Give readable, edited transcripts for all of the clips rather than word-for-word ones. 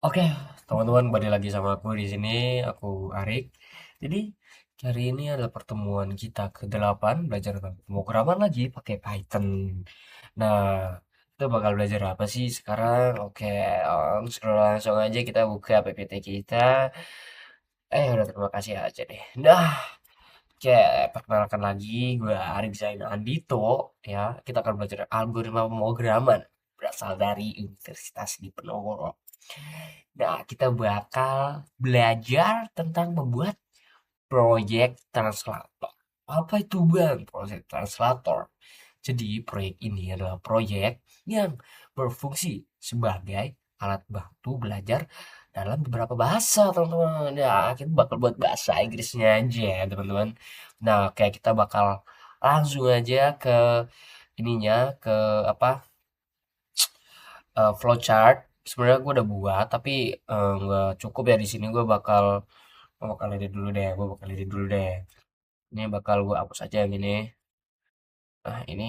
Oke, teman-teman, balik lagi sama aku di sini. Aku Arik. Jadi, hari ini adalah pertemuan kita ke-8 belajar tentang pemrograman lagi pakai Python. Nah, kita bakal belajar apa sih sekarang? Oke, langsung aja kita buka PPT kita. Udah terima kasih aja deh. Nah, oke, perkenalkan lagi, gue Arik Zain Andito. Ya, kita akan belajar algoritma pemrograman berasal dari Universitas Diponegoro. Nah, kita bakal belajar tentang membuat proyek translator. Apa itu Bang? Proyek translator. Jadi, proyek ini adalah proyek yang berfungsi sebagai alat bantu belajar dalam beberapa bahasa, teman-teman. Ya, kita bakal buat bahasa Inggrisnya aja, teman-teman. Nah, kayak kita bakal langsung aja ke ininya, ke apa? Flowchart. Sebenarnya gue udah buat, tapi nggak cukup ya di sini gue bakal edit dulu deh, Ini bakal gue hapus aja yang ini. Nah, ini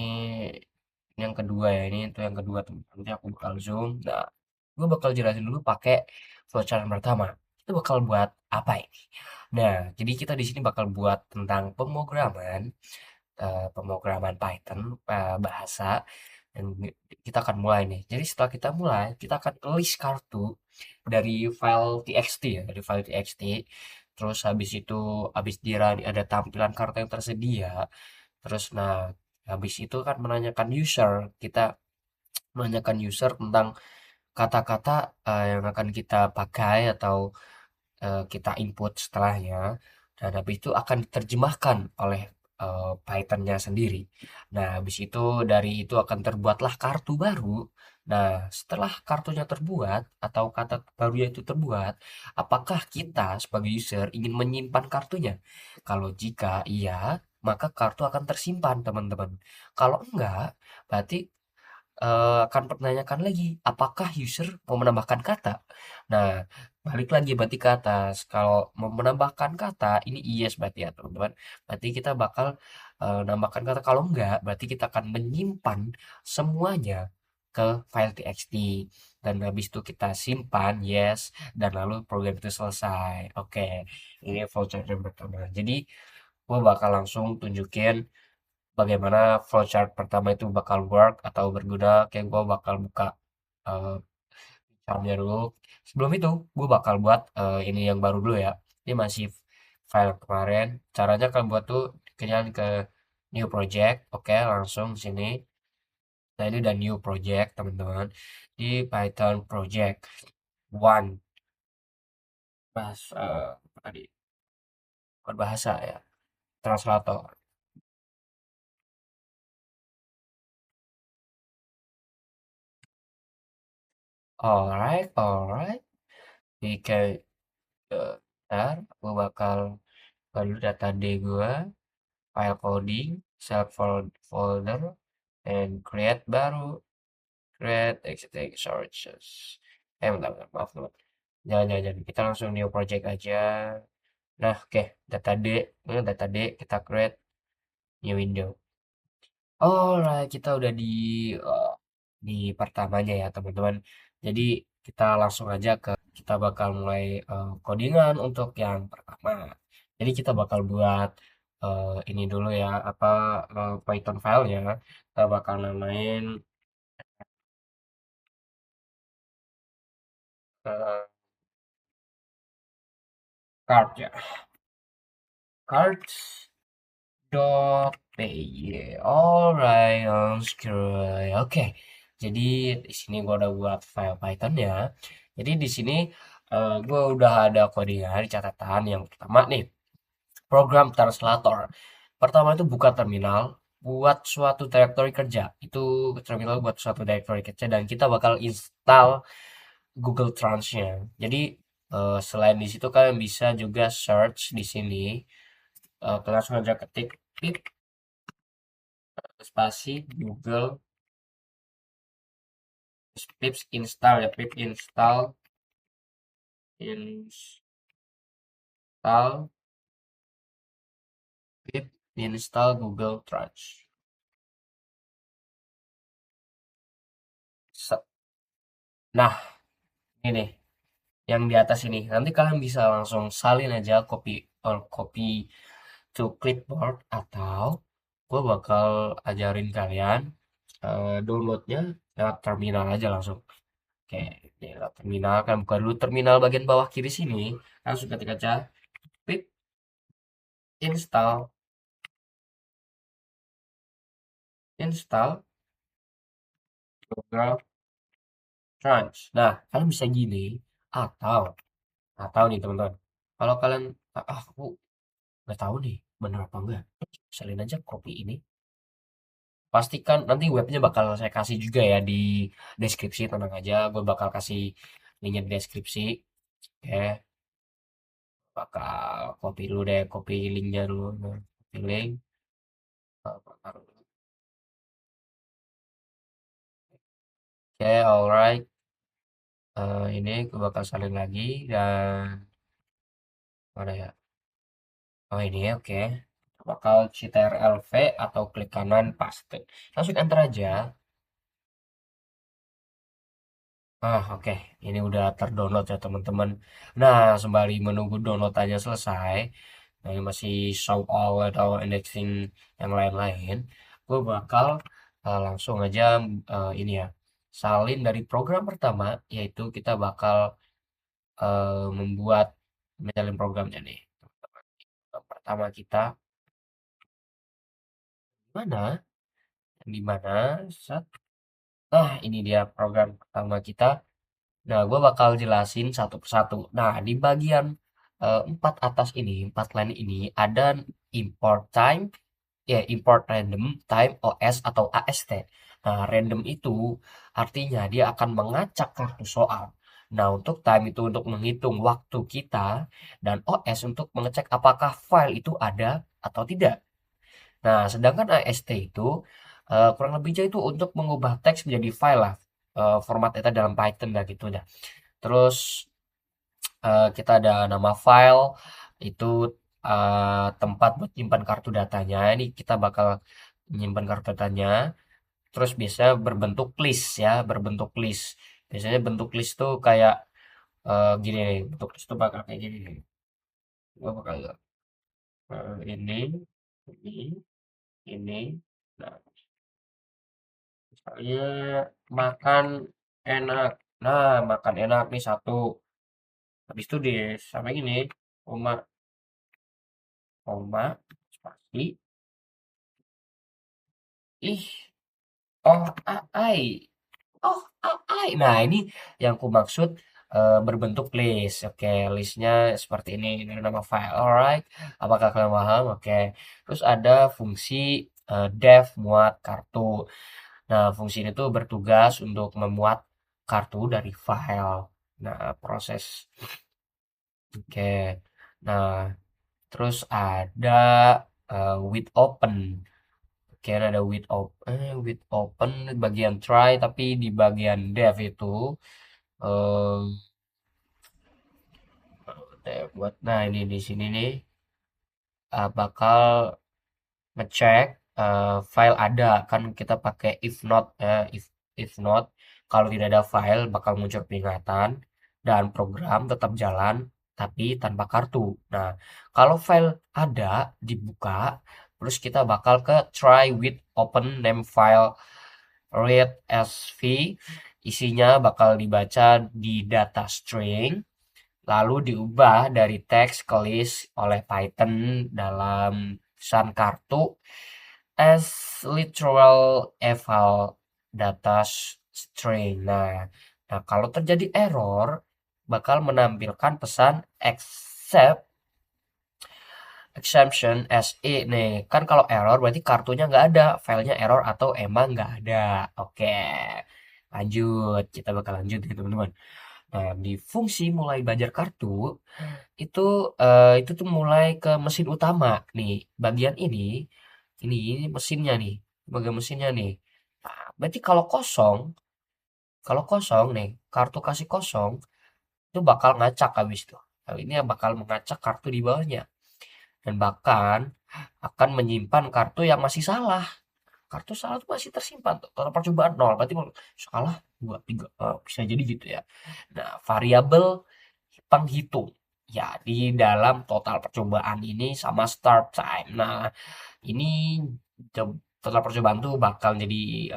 yang kedua ya, ini itu yang kedua teman. Nanti aku bakal zoom. Nah, gue bakal jelasin dulu pakai flowchart yang pertama. Itu bakal buat apa ini? Nah, jadi kita di sini bakal buat tentang pemrograman Python, bahasa, dan kita akan mulai nih. Jadi setelah kita mulai, kita akan list kartu dari file txt ya, dari file txt. Terus habis dirani ada tampilan kartu yang tersedia. Terus nah, habis itu kan menanyakan user, kita menanyakan user tentang kata-kata yang akan kita pakai atau kita input setelahnya, dan habis itu akan diterjemahkan oleh Python-nya sendiri. Nah, habis itu dari itu akan terbuatlah kartu baru. Nah, setelah kartunya terbuat atau kata barunya itu terbuat, apakah kita sebagai user ingin menyimpan kartunya? Kalau jika iya, maka kartu akan tersimpan, teman-teman. Kalau enggak, berarti akan pertanyakan lagi, apakah user mau menambahkan kata? Nah, balik lagi berarti ke atas. Kalau mau menambahkan kata, ini yes berarti ya teman-teman. Berarti kita bakal nambahkan kata. Kalau enggak, berarti kita akan menyimpan semuanya ke file txt. Dan habis itu kita simpan, yes. Dan lalu program itu selesai. Oke, ini flowchart yang pertama. Jadi, gua bakal langsung tunjukin bagaimana flowchart pertama itu bakal work atau berguna. Kayak gue bakal buka uh, chartnya dulu. Sebelum itu gue bakal buat ini yang baru dulu ya. Ini masih file kemarin. Caranya kan buat tuh kalian ke new project. Oke, langsung sini. Nah, ini udah new project teman-teman, di Python project one. Bahasa apa tadi, bukan bahasa ya, translator. Alright, alright, oke. Ntar gue bakal lalu data D gua, file coding, select folder, and create baru, create existing sources. Bentar, bentar, maaf teman. Jangan. Kita langsung new project aja. Nah, oke, data D, kita create new window. Alright, kita udah di pertamanya ya teman-teman. Jadi kita langsung aja kita bakal mulai codingan untuk yang pertama. Jadi kita bakal buat ini dulu ya, apa, Python file ya. Kita bakal namain eh, card ya, card.py. Alright, screw. Oke. Jadi di sini gua udah buat file Python ya. Jadi di sini gua udah ada codingan di catatan yang pertama nih. Program translator. Pertama itu buka terminal, buat suatu directory kerja. Itu terminal buat suatu directory kerja dan kita bakal install Google Trans-nya. Jadi selain di situ kalian bisa juga search di sini. Langsung aja ketik pip spasi Google pips install ya, install pip install Google Trans. Nah, ini nih. yang di atas ini. Nanti kalian bisa langsung salin aja copy to clipboard, atau gue bakal ajarin kalian downloadnya lewat terminal aja langsung. Oke, ini lewat terminal. Kan buka dulu terminal bagian bawah kiri sini, langsung ketik aja pip install Google Crunch. Nah, kalian bisa gini, atau nih teman-teman, kalau kalian aku nggak tahu nih bener apa enggak, salin aja copy ini. Pastikan nanti webnya bakal saya kasih juga ya di deskripsi, tenang aja, gue bakal kasih linknya di deskripsi. Oke, bakal copy dulu deh, copy linknya dulu. Nah, copy link. Taruh. Oke, alright. Ini gue bakal salin lagi, dan mana ya? Oh ini ya, oke. Bakal CTRL-V atau klik kanan paste. Langsung enter aja. Oke. Ini udah terdownload ya teman-teman. Nah, sembari menunggu downloadannya selesai, nah ini masih show all atau indexing yang lain-lain, gue bakal langsung aja ini ya, salin dari program pertama, yaitu kita bakal membuat menyalin programnya nih. Pertama kita mana? Di mana? Set. Nah, ini dia program pertama kita. Nah, gue bakal jelasin satu persatu. Nah, di bagian empat atas ini, empat line ini, ada import time, ya import random time OS atau AST. Nah, random itu artinya dia akan mengacak kartu soal. Nah, untuk time itu untuk menghitung waktu kita, dan OS untuk mengecek apakah file itu ada atau tidak. Nah, sedangkan AST itu kurang lebihnya itu untuk mengubah teks menjadi file lah. Format itu dalam Python lah gitu dah. Terus kita ada nama file itu, tempat buat nyimpan kartu datanya. Ini kita bakal nyimpan kartu datanya. Terus biasanya berbentuk list ya, berbentuk list. Biasanya bentuk list tuh kayak gini nih, bentuk list tuh bakal kayak gini nih. Gua bakal ini, ini. Nah, misalnya makan enak. Nah, makan enak nih satu. Habis itu di sampai gini, koma, koma, spasi, ih, oh, ai. Oh, ai. Nah, ini yang ku maksud berbentuk list. Oke, listnya seperti ini nama file. Alright. Apakah kalian paham? Oke. Terus ada fungsi def muat kartu. Nah, fungsi ini tuh bertugas untuk memuat kartu dari file. Nah, proses. Oke. Nah, terus ada with open. Oke, ada with open bagian try, tapi di bagian dev itu eh buat, nah ini di sini nih bakal ngecek file ada, kan kita pakai if not ya, if not, kalau tidak ada file bakal muncul peringatan dan program tetap jalan tapi tanpa kartu. Nah, kalau file ada dibuka, terus kita bakal ke try with open name file read SV, isinya bakal dibaca di data string, lalu diubah dari teks ke list oleh Python dalam pesan kartu as literal eval data string. Nah, kalau terjadi error, bakal menampilkan pesan except exception SE nih. Kan kalau error berarti kartunya nggak ada, filenya error atau emang nggak ada. Oke, lanjut. Kita bakal lanjut ya teman-teman. Nah, di fungsi mulai belajar kartu, itu itu tuh mulai ke mesin utama nih. Bagian ini mesinnya nih. Bagian mesinnya nih. Nah, berarti kalau kosong nih, kartu kasih kosong, itu bakal ngacak habis itu. Nah, ini yang bakal mengacak kartu di bawahnya. Dan bahkan akan menyimpan kartu yang masih salah. Kartu salah itu masih tersimpan tuh. Kalau percobaan nol, berarti salah 2, 3. Bisa jadi gitu ya. Nah, variabel penghitung. Ya, di dalam total percobaan ini sama start time. Nah, ini total percobaan tuh bakal jadi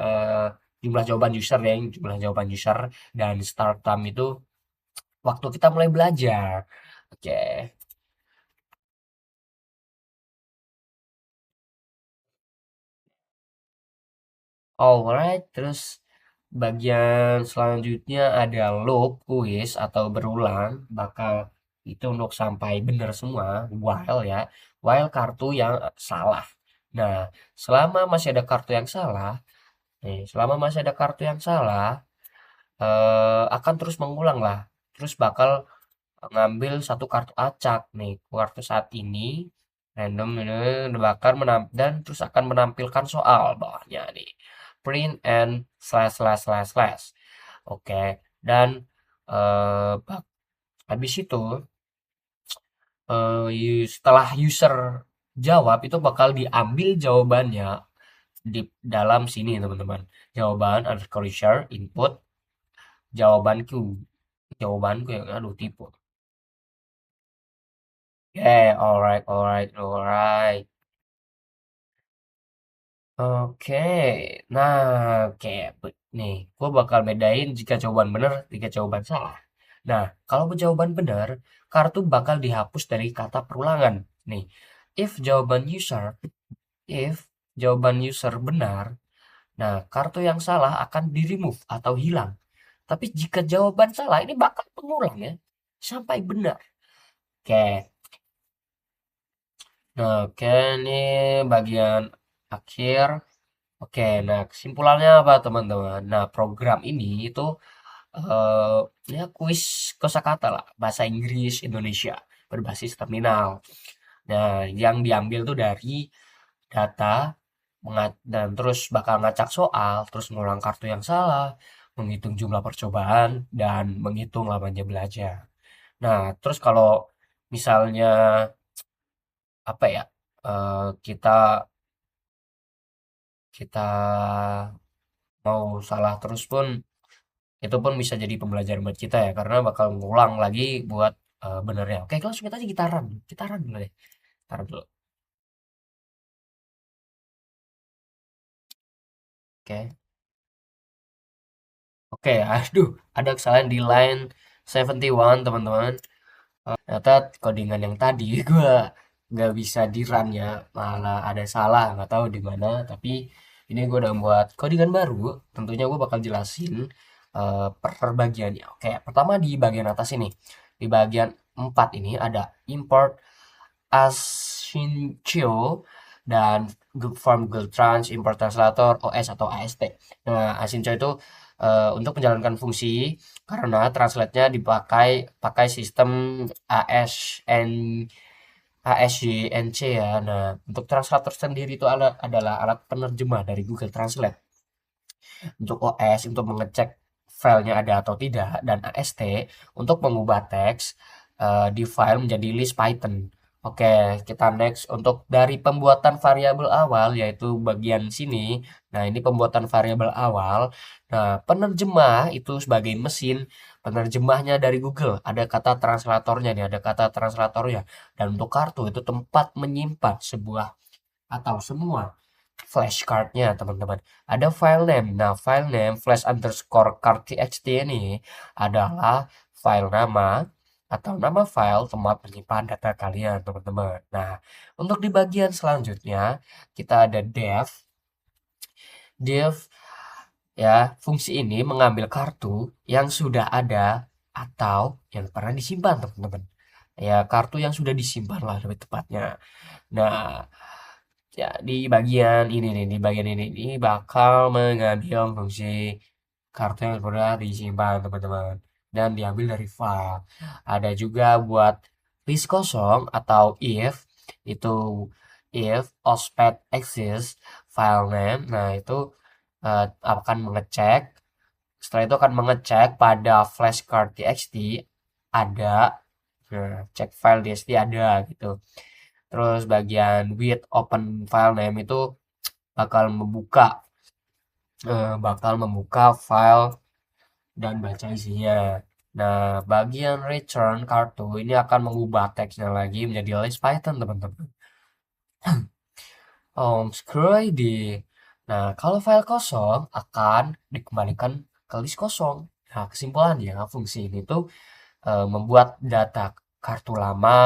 jumlah jawaban user ya, jumlah jawaban user, dan start time itu waktu kita mulai belajar. Oke. Alright, terus bagian selanjutnya ada loop, quiz, atau berulang. Bakal itu untuk sampai benar semua, while ya. While kartu yang salah. Nah, selama masih ada kartu yang salah, selama masih ada kartu yang salah, akan terus mengulang lah. Terus bakal ngambil satu kartu acak nih, kartu saat ini random ini bakal dan terus akan menampilkan soal bawahnya nih, print and slash slash slash slash. Oke, dan habis itu setelah user jawab itu bakal diambil jawabannya di dalam sini teman-teman, jawaban underscore user input jawabanku, jawabanku yang aduh tipe. Yeah, alright, alright, alright. Oke, nah, oke, nih, gue bakal bedain jika jawaban benar, jika jawaban salah. Nah, kalau jawaban benar, kartu bakal dihapus dari kata perulangan. Nih, if jawaban user, if jawaban user benar, nah kartu yang salah akan di remove atau hilang. Tapi jika jawaban salah, ini bakal mengulang ya, sampai benar. Oke, nah, oke, ini bagian akhir. Oke, nah kesimpulannya apa teman-teman? Nah, program ini itu eh ya kuis kosakata lah, bahasa Inggris Indonesia berbasis terminal. Nah, yang diambil tuh dari data dan terus bakal ngacak soal, terus ngulang kartu yang salah, menghitung jumlah percobaan dan menghitung lamanya belajar. Nah, terus kalau misalnya apa ya? Kita kita mau salah terus pun itu pun bisa jadi pembelajaran buat kita ya karena bakal ngulang lagi buat benernya. Oke, langsung kita aja gitaran. Gitaran dulu deh. Gitaran dulu. Oke. Oke, aduh, ada kesalahan di line 71 teman-teman. Ternyata codingan yang tadi gue nggak bisa di run ya, malah ada salah, nggak tahu di mana. Tapi ini gue udah buat codingan baru. Tentunya gue bakal jelasin per bagiannya. Oke, pertama di bagian atas ini, di bagian 4 ini ada import Asyncio dan form Google Trans, import translator, OS atau AST. Nah, Asyncio itu untuk menjalankan fungsi karena translate-nya pakai sistem ASN ASYNC ya. Nah, untuk translator sendiri itu adalah alat penerjemah dari Google Translate. Untuk OS untuk mengecek filenya ada atau tidak, dan AST untuk mengubah teks di file menjadi list Python. Oke, kita next untuk dari pembuatan variabel awal yaitu bagian sini. Nah, ini pembuatan variabel awal. Nah, penerjemah itu sebagai mesin penerjemahnya dari Google. Ada kata translatornya nih, ada kata translatornya. Dan untuk kartu itu tempat menyimpan sebuah atau semua flashcardnya teman-teman. Ada file name. Nah, file name flash underscore card txt ini adalah file nama atau nama file tempat menyimpan data kalian teman-teman. Nah, untuk di bagian selanjutnya kita ada dev. Dev ya, fungsi ini mengambil kartu yang sudah ada atau yang pernah disimpan teman-teman. Ya, kartu yang sudah disimpan lah lebih tepatnya. Nah, ya, di bagian ini nih, di bagian ini bakal mengambil fungsi kartu yang sudah disimpan, teman-teman. Dan diambil dari file. Ada juga buat list kosong atau if, itu if ospet exists file name. Nah, itu akan mengecek, setelah itu akan mengecek pada flashcard txt ada, nah, cek file txt ada gitu. Terus bagian with open file name itu bakal membuka file dan baca isinya. Nah, bagian return kartu ini akan mengubah teksnya lagi menjadi list Python, teman-teman. Screw ID. Nah, kalau file kosong akan dikembalikan ke list kosong. Nah, kesimpulannya, fungsi ini tuh membuat data kartu lama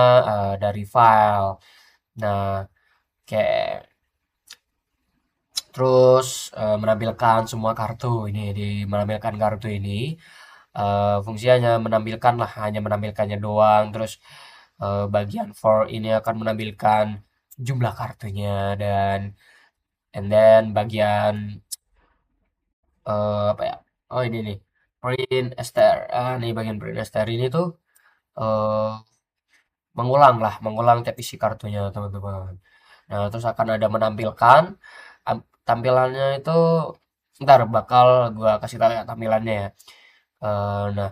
dari file. Nah, kayak terus menampilkan semua kartu ini di menampilkan kartu ini fungsinya hanya menampilkan lah, hanya menampilkannya doang. Terus bagian for ini akan menampilkan jumlah kartunya dan and then bagian apa ya? Oh ini nih print ester. Nih bagian print ester ini tuh eh mengulang tab isi kartunya teman-teman. Nah, terus akan ada menampilkan tampilannya itu ntar bakal gua kasih tahu ya tampilannya ya. Nah,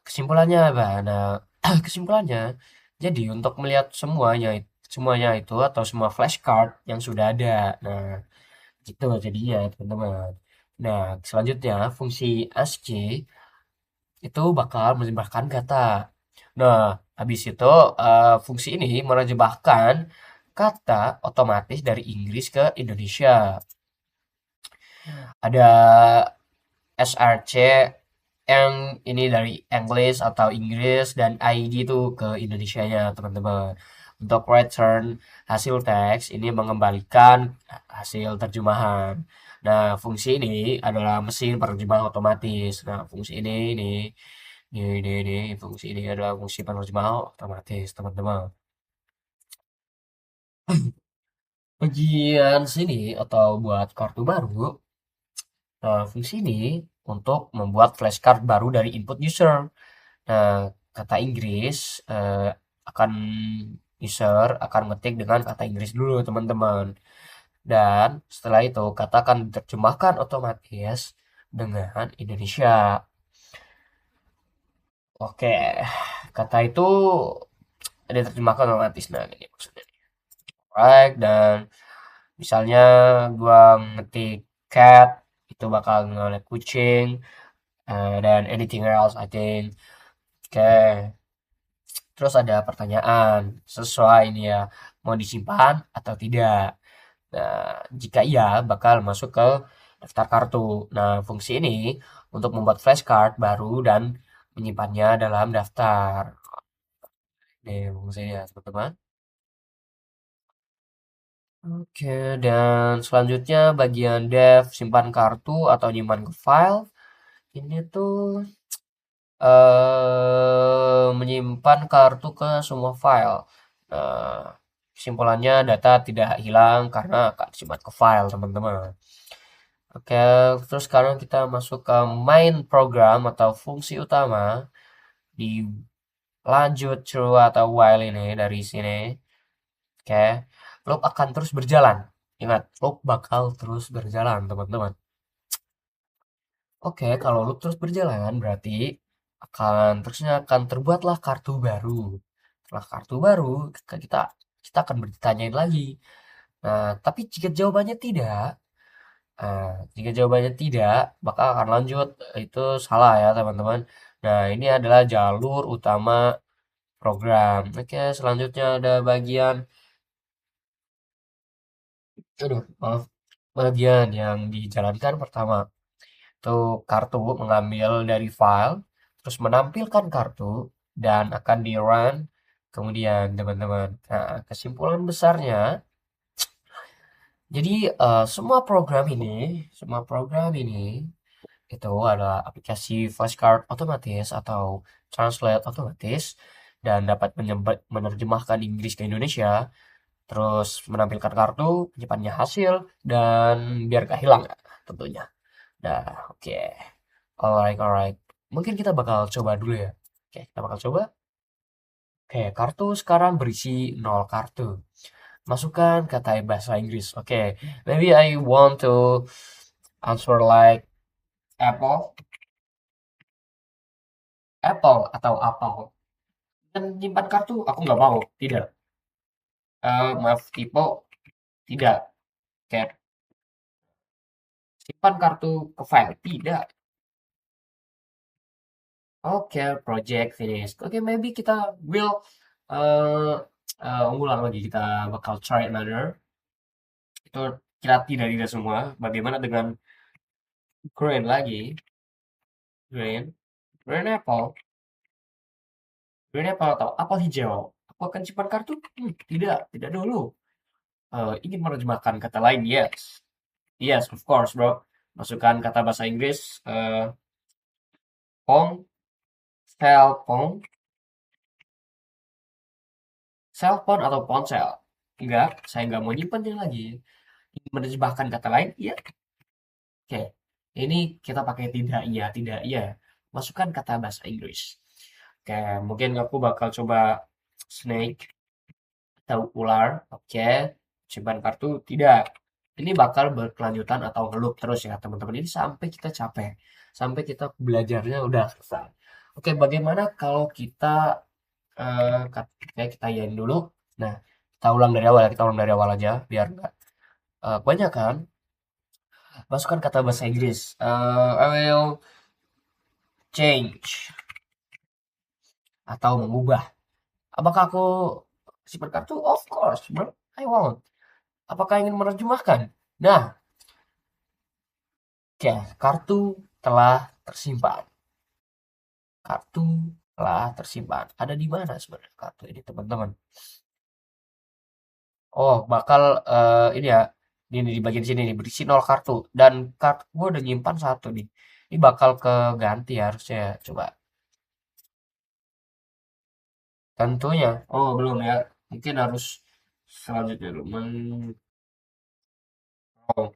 kesimpulannya apa? Nah, kesimpulannya jadi untuk melihat semuanya itu atau semua flashcard yang sudah ada. Nah, gitu jadinya teman-teman. Nah, selanjutnya fungsi SC itu bakal menerjemahkan kata. Nah, habis itu fungsi ini menerjemahkan kata otomatis dari Inggris ke Indonesia. Ada SRC yang ini dari English atau Inggris dan ID itu ke Indonesianya, teman-teman. Untuk return hasil teks ini mengembalikan hasil terjemahan. Nah, fungsi ini adalah mesin penerjemah otomatis. Nah, fungsi ini, fungsi ini adalah fungsi penerjemah otomatis, teman-teman. Bagian sini atau buat kartu baru, fungsi ini untuk membuat flashcard baru dari input user. Nah, kata Inggris akan user akan ngetik dengan kata Inggris dulu, teman-teman. Dan setelah itu kata akan diterjemahkan otomatis dengan Indonesia. Oke, kata itu diterjemahkan otomatis. Nah, ini maksudnya. Right, dan misalnya gua ngetik cat, itu bakal ngeliat kucing, dan anything else, I think. Oke, terus ada pertanyaan sesuai ini ya, mau disimpan atau tidak. Nah, jika iya, bakal masuk ke daftar kartu. Nah, fungsi ini untuk membuat flashcard baru dan menyimpannya dalam daftar. Nih, fungsinya, teman-teman. Oke, dan selanjutnya bagian dev simpan kartu atau nyimpan ke file. Ini tuh menyimpan kartu ke semua file. Nah, kesimpulannya data tidak hilang karena akan disimpan ke file, teman-teman. Oke, terus sekarang kita masuk ke main program atau fungsi utama di lanjut true atau while ini dari sini. Oke, loop akan terus berjalan. Ingat, loop bakal terus berjalan, teman-teman. Oke, kalau loop terus berjalan berarti terusnya akan terbuatlah kartu baru. Setelah kartu baru, kita kita akan bertanyain lagi. Nah, tapi jika jawabannya tidak, jika jawabannya tidak, maka akan lanjut. Itu salah ya, teman-teman. Nah, ini adalah jalur utama program. Oke, selanjutnya ada bagian, aduh, maaf, bagian yang dijalankan pertama. Itu kartu mengambil dari file, terus menampilkan kartu, dan akan di-run kemudian, teman-teman. Nah, kesimpulan besarnya, jadi semua program ini itu adalah aplikasi flashcard otomatis atau translate otomatis dan dapat menerjemahkan Inggris ke Indonesia, terus menampilkan kartu, menyimpannya hasil, dan biar gak hilang ya, tentunya. Nah, oke. Alright, alright. Mungkin kita bakal coba dulu ya. Oke, kita bakal coba. Oke, kartu sekarang berisi 0 kartu. Masukkan kata bahasa Inggris. Oke, maybe I want to answer like apple, apple atau apel. Dan nyimpan kartu, aku nggak mau. Tidak. Maaf, tipe tidak. Kayak simpan kartu ke file. Tidak. Oke, project finish. Oke, maybe kita will uh, ulang lagi. Kita bakal try another. Itu kita tidak semua. Bagaimana dengan green lagi? Green, green apple, green apple atau apel hijau. Aku akan simpan kartu? Tidak dulu. Ingin menerjemahkan kata lain? Yes. Yes, of course, bro. Masukkan kata bahasa Inggris. Phone, cell phone, cellphone atau ponsel. Enggak, saya nggak mau nyimpannya lagi. Ingin menerjemahkan kata lain? Iya. Oke. Ini kita pakai tidak iya. Masukkan kata bahasa Inggris. Oke, mungkin aku bakal coba snake atau ular. Oke. Simpan kartu? Tidak. Ini bakal berkelanjutan atau ngeloop terus ya teman-teman. Ini sampai kita capek. Sampai kita belajarnya udah selesai. Oke, bagaimana kalau kita kayak kita yain dulu. Nah, kita ulang dari awal aja biar nggak banyak kan. Masukkan kata bahasa Inggris. I will change atau mengubah. Apakah aku simpan kartu? Of course, bro. I want. Apakah ingin menerjemahkan? Nah, oke, kartu telah tersimpan. Kartu telah tersimpan. Ada di mana sebenarnya kartu ini, teman-teman? Oh, bakal ini ya. Ini di bagian sini nih berisi 0 kartu dan kartu gua udah nyimpan satu nih. Ini bakal keganti ya harusnya. Coba. Tentunya. Oh, belum ya. Mungkin harus selanjutnya dulu. Oh,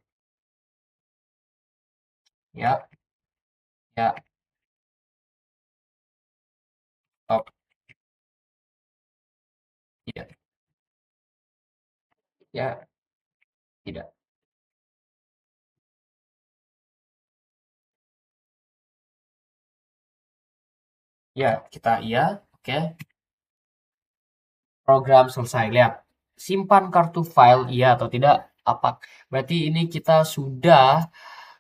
ya, ya, stop. Tidak, ya, tidak. Ya, kita iya. Oke. Program selesai. Lihat. Simpan kartu file iya atau tidak. Apa? Berarti ini kita sudah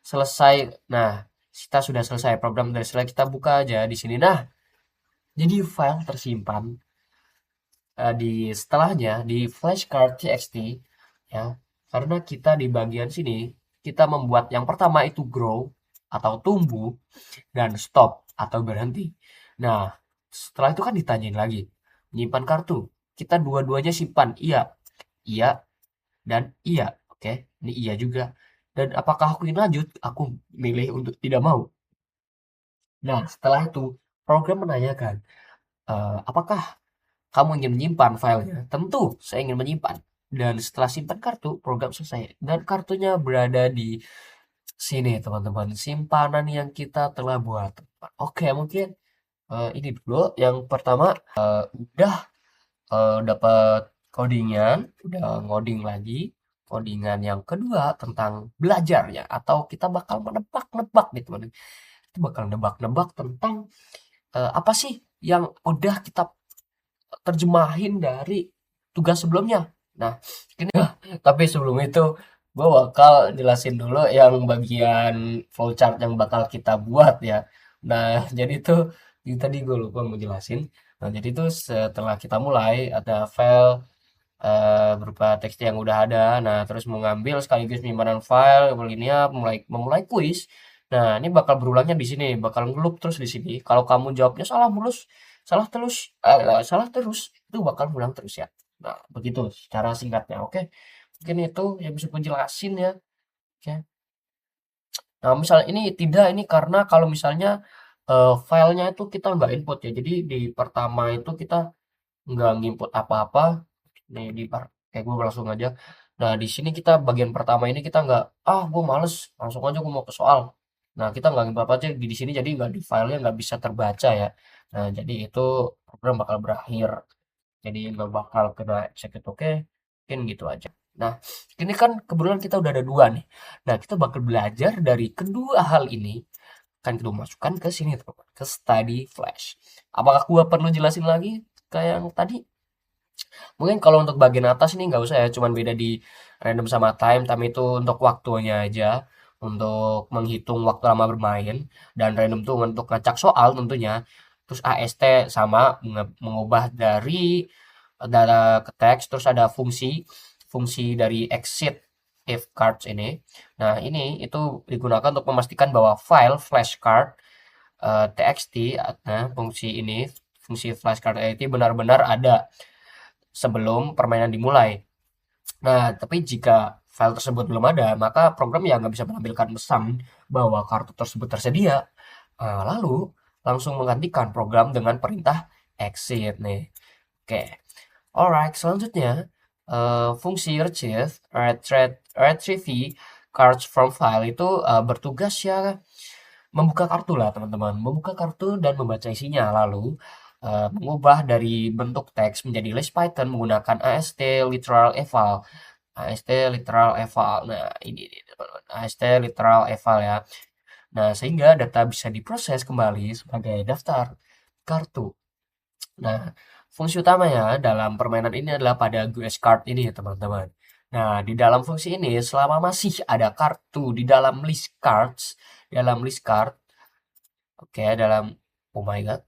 selesai. Nah, kita sudah selesai program dari selesai. Kita buka aja di sini. Nah, jadi file tersimpan di setelahnya di flashcard txt ya. Karena kita di bagian sini kita membuat yang pertama itu grow atau tumbuh dan stop atau berhenti. Nah, setelah itu kan ditanyain lagi, menyimpan kartu. Kita dua-duanya simpan iya, iya dan iya. Oke, ini iya juga. Dan apakah aku ingin lanjut? Aku milih untuk tidak mau. Nah, setelah itu program menanyakan, apakah kamu ingin menyimpan filenya? Tentu, saya ingin menyimpan. Dan setelah simpan kartu, program selesai. Dan kartunya berada di sini, teman-teman. Simpanan yang kita telah buat. Oke, mungkin ini dulu. Yang pertama, udah dapat codingan, udah ngoding lagi. Codingan yang kedua tentang belajarnya. Atau kita bakal menebak-nebak nih, teman-teman. Kita bakal nebak-nebak tentang apa sih yang udah kita terjemahin dari tugas sebelumnya. Nah, ini tapi sebelum itu gue bakal jelasin dulu yang bagian flowchart yang bakal kita buat ya. Nah, jadi tuh ini tadi gue lupa mau jelasin. Nah, jadi tuh setelah kita mulai ada file berupa teks yang udah ada. Nah, terus mau ngambil sekaligus penyimpanan file, linear, memulai kuis. Nah, ini bakal berulangnya di sini, bakal ngeloop terus di sini. Kalau kamu jawabnya salah terus, itu bakal ulang terus ya. Nah, begitu secara singkatnya. Oke, mungkin itu yang bisa gue jelasin ya. Oke. Nah, misal ini tidak ini karena kalau misalnya filenya itu kita nggak input ya. Jadi di pertama itu kita nggak nginput apa-apa. Nih kayak gue langsung aja. Nah, di sini kita bagian pertama ini kita nggak, gue males, langsung aja gue mau ke soal. Nah, kita nggak nginput apa aja di sini jadi nggak di filenya nggak bisa terbaca ya. Nah, jadi itu program bakal berakhir. Jadi nggak bakal kena execute. Oke, mungkin gitu aja. Nah, ini kan kebetulan kita udah ada dua nih. Nah, kita bakal belajar dari kedua hal ini. Kan kita masukkan ke sini, teman, ke study flash. Apakah gua perlu jelasin lagi kayak yang tadi? Mungkin kalau untuk bagian atas ini nggak usah ya, cuman beda di random sama time itu untuk waktunya aja. untuk menghitung waktu lama bermain, dan random tuh untuk ngacak soal tentunya. Terus AST sama mengubah dari data ke teks, terus ada fungsi dari exit if cards ini. Nah, ini itu digunakan untuk memastikan bahwa file flashcard txt, nah fungsi flashcard txt benar-benar ada sebelum permainan dimulai. Nah, tapi jika file tersebut belum ada, maka program ya nggak bisa menampilkan pesan bahwa kartu tersebut tersedia. Lalu langsung menggantikan program dengan perintah exit nih. Oke, alright. Selanjutnya fungsi retrieve cards from file itu bertugas ya membuka kartu lah teman-teman, membuka kartu dan membaca isinya, lalu mengubah dari bentuk teks menjadi list Python menggunakan AST literal eval. AST literal eval. Nah, ini nih, teman-teman. AST literal eval ya. Nah, sehingga data bisa diproses kembali sebagai daftar kartu. Nah, fungsi utamanya dalam permainan ini adalah pada GUS card ini ya teman-teman. Nah, di dalam fungsi ini selama masih ada kartu di dalam list card, oke, dalam oh my god.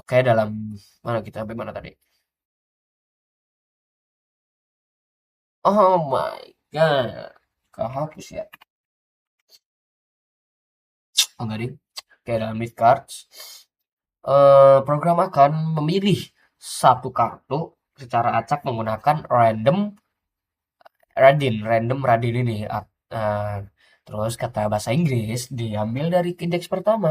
Oke, dalam mana kita sampai mana tadi? Oh my god. Kehapus ya. Oh enggak deh. Oke, dalam list cards program akan memilih satu kartu secara acak menggunakan random radin ini. Terus kata bahasa Inggris diambil dari indeks pertama,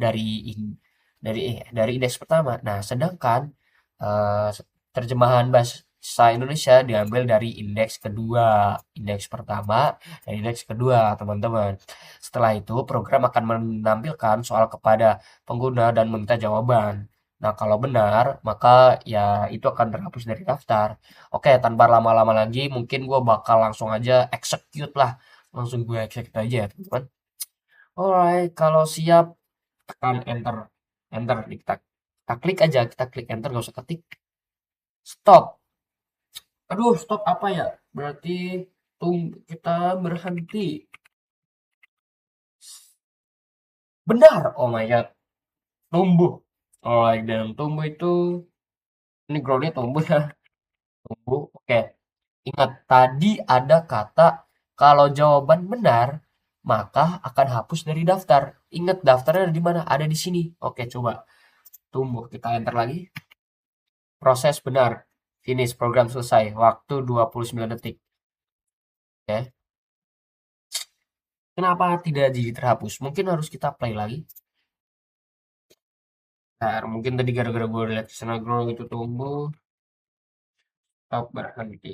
dari in- dari indeks pertama. Nah, sedangkan eh, terjemahan bahasa Indonesia diambil dari indeks kedua, indeks pertama dan indeks kedua, teman-teman. Setelah itu, program akan menampilkan soal kepada pengguna dan meminta jawaban. Nah, kalau benar, maka ya itu akan terhapus dari daftar. Oke, tanpa lama-lama lagi, mungkin gue bakal langsung aja execute lah. Langsung gue execute aja ya, teman-teman. Alright, kalau siap, tekan enter. Enter, kita klik aja, kita klik enter, gak usah ketik. Stop. Aduh, stop apa ya? Berarti kita berhenti. Benar, oh my god. Tumbuh. Alright, dan tumbuh itu, ini groundnya tumbuh ya. Tumbuh, oke. Ingat, tadi ada kata kalau jawaban benar, maka akan hapus dari daftar. Ingat, daftarnya ada di mana? Ada di sini. Oke, coba. Tunggu, kita enter lagi. Proses benar. Finish, program selesai. Waktu 29 detik. Oke. Kenapa tidak jadi terhapus? Mungkin harus kita play lagi. Nah, mungkin tadi gara-gara gue lihat sana grow itu tumbuh. Stop berhenti.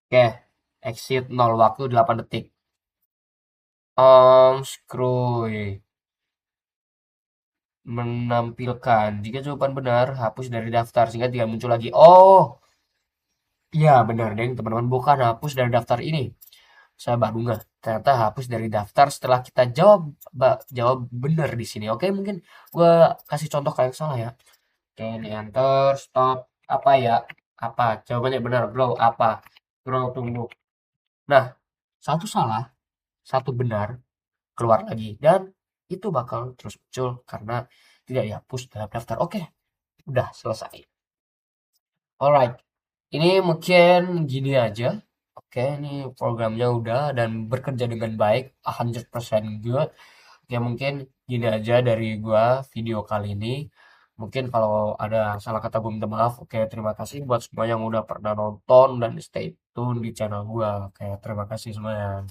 Oke. Exit 0, waktu 8 detik. Screw menampilkan jika jawaban benar hapus dari daftar sehingga tidak muncul lagi. Oh, iya benar deh teman-teman, bukan hapus dari daftar ini. Saya baru nggak ternyata hapus dari daftar setelah kita jawab benar di sini. Oke, mungkin gua kasih contoh kayak yang salah ya. Oke, ini enter, stop, apa ya? Apa? Jawabannya benar, grow apa? Grow tumbuh. Nah, satu salah, satu benar, keluar lagi dan itu bakal terus muncul karena tidak dihapus dalam daftar. Oke, udah selesai. Alright, ini mungkin gini aja. Oke, ini programnya udah dan bekerja dengan baik, 100% good. Oke, mungkin gini aja dari gua video kali ini. Mungkin kalau ada salah kata gue minta maaf. Oke, terima kasih buat semua yang udah pernah nonton dan stay tune di channel gua. Oke, terima kasih semuanya.